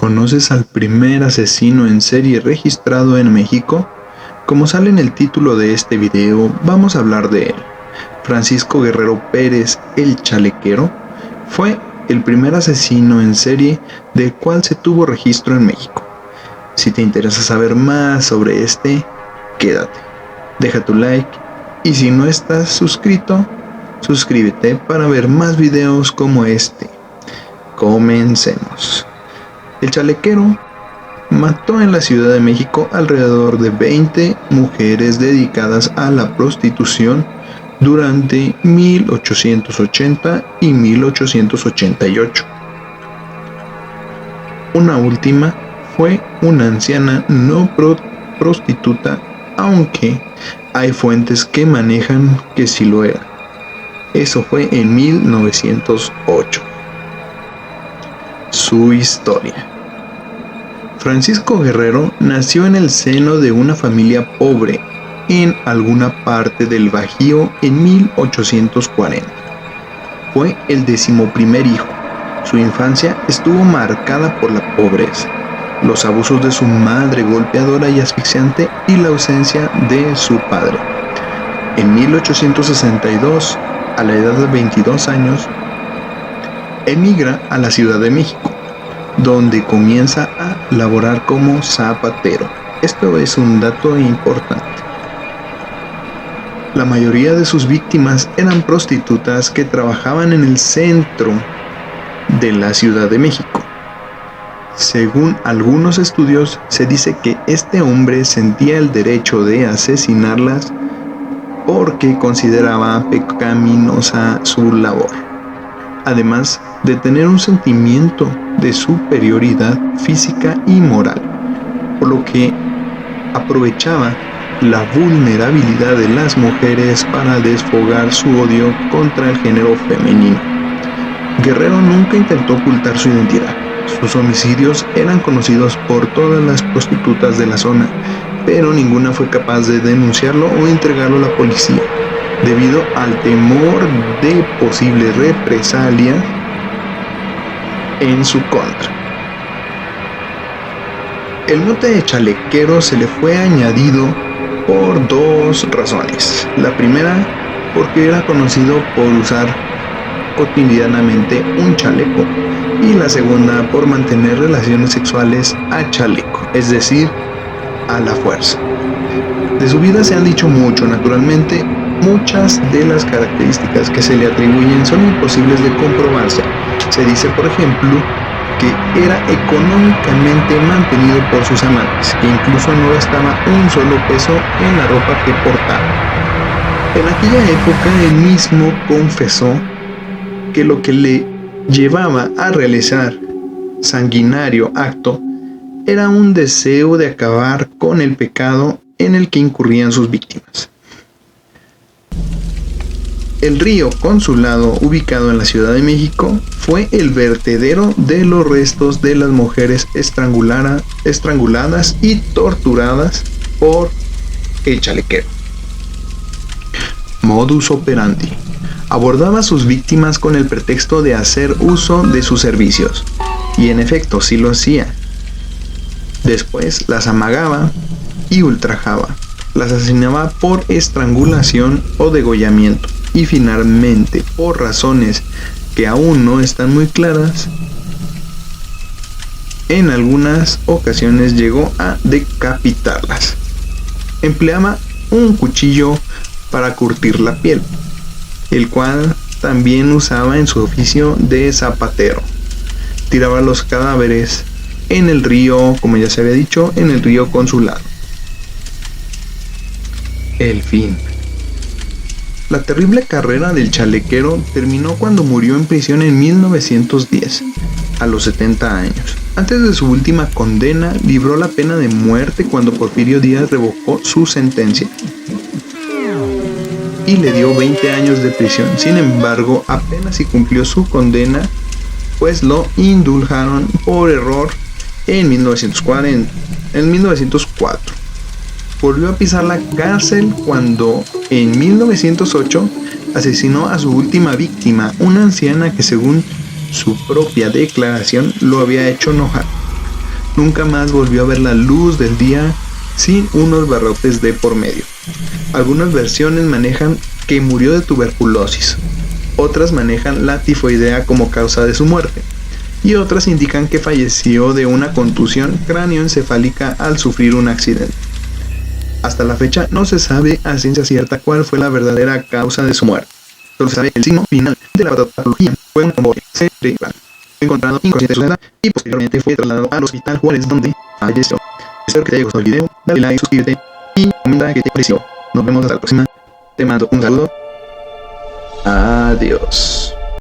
¿Conoces al primer asesino en serie registrado en México? Como sale en el título de este video, vamos a hablar de él. Francisco Guerrero Pérez, el Chalequero, fue el primer asesino en serie del cual se tuvo registro en México. Si te interesa saber más sobre este, quédate, deja tu like y si no estás suscrito, suscríbete para ver más videos como este. Comencemos. El Chalequero mató en la Ciudad de México alrededor de 20 mujeres dedicadas a la prostitución durante 1880 y 1888. Una última fue una anciana no prostituta, aunque hay fuentes que manejan que sí lo era. Eso fue en 1908. Su historia. Francisco Guerrero nació en el seno de una familia pobre en alguna parte del Bajío en 1840. Fue el 11º hijo. Su infancia estuvo marcada por la pobreza, los abusos de su madre golpeadora y asfixiante y la ausencia de su padre. En 1862, a la edad de 22 años, emigra a la Ciudad de México, donde comienza a laborar como zapatero. Esto es un dato importante. La mayoría de sus víctimas eran prostitutas que trabajaban en el centro de la Ciudad de México. Según algunos estudios, se dice que este hombre sentía el derecho de asesinarlas porque consideraba pecaminosa su labor, además de tener un sentimiento de superioridad física y moral, por lo que aprovechaba la vulnerabilidad de las mujeres para desfogar su odio contra el género femenino. Guerrero nunca intentó ocultar su identidad. Sus homicidios eran conocidos por todas las prostitutas de la zona, pero ninguna fue capaz de denunciarlo o entregarlo a la policía, debido al temor de posible represalia en su contra. El mote de Chalequero se le fue añadido por dos razones. La primera, porque era conocido por usar cotidianamente un chaleco, y la segunda, por mantener relaciones sexuales a chaleco, es decir, a la fuerza. De su vida se han dicho mucho, naturalmente. Muchas de las características que se le atribuyen son imposibles de comprobarse. Se dice, por ejemplo, que era económicamente mantenido por sus amantes, que incluso no gastaba un solo peso en la ropa que portaba. En aquella época él mismo confesó que lo que le llevaba a realizar sanguinario acto era un deseo de acabar con el pecado en el que incurrían sus víctimas. El río Consulado, ubicado en la Ciudad de México, fue el vertedero de los restos de las mujeres estranguladas y torturadas por el Chalequero. Modus operandi. Abordaba a sus víctimas con el pretexto de hacer uso de sus servicios, y en efecto sí lo hacía. Después las amagaba y ultrajaba, las asesinaba por estrangulación o degollamiento, y finalmente, por razones que aún no están muy claras, en algunas ocasiones llegó a decapitarlas. Empleaba un cuchillo para curtir la piel, el cual también usaba en su oficio de zapatero. Tiraba los cadáveres en el río, como ya se había dicho, en el río Consulado. El fin. La terrible carrera del Chalequero terminó cuando murió en prisión en 1910, a los 70 años. Antes de su última condena, libró la pena de muerte cuando Porfirio Díaz revocó su sentencia y le dio 20 años de prisión. Sin embargo, apenas si cumplió su condena, pues lo indultaron por error en 1904. Volvió a pisar la cárcel cuando en 1908 asesinó a su última víctima, una anciana que según su propia declaración lo había hecho enojar. nunca más volvió a ver la luz del día sin unos barrotes de por medio. Algunas versiones manejan que murió de tuberculosis, otras manejan la tifoidea como causa de su muerte, y otras indican que falleció de una contusión cráneoencefálica al sufrir un accidente. Hasta la fecha no se sabe a ciencia cierta cuál fue la verdadera causa de su muerte. Solo se sabe que el signo final de la patología fue una embolia cerebral. Fue encontrado inconsciente de su edad y posteriormente fue trasladado al Hospital Juárez, donde falleció. Espero que te haya gustado el video, dale like, suscríbete y comenta qué te pareció. Nos vemos hasta la próxima. Te mando un saludo. Adiós.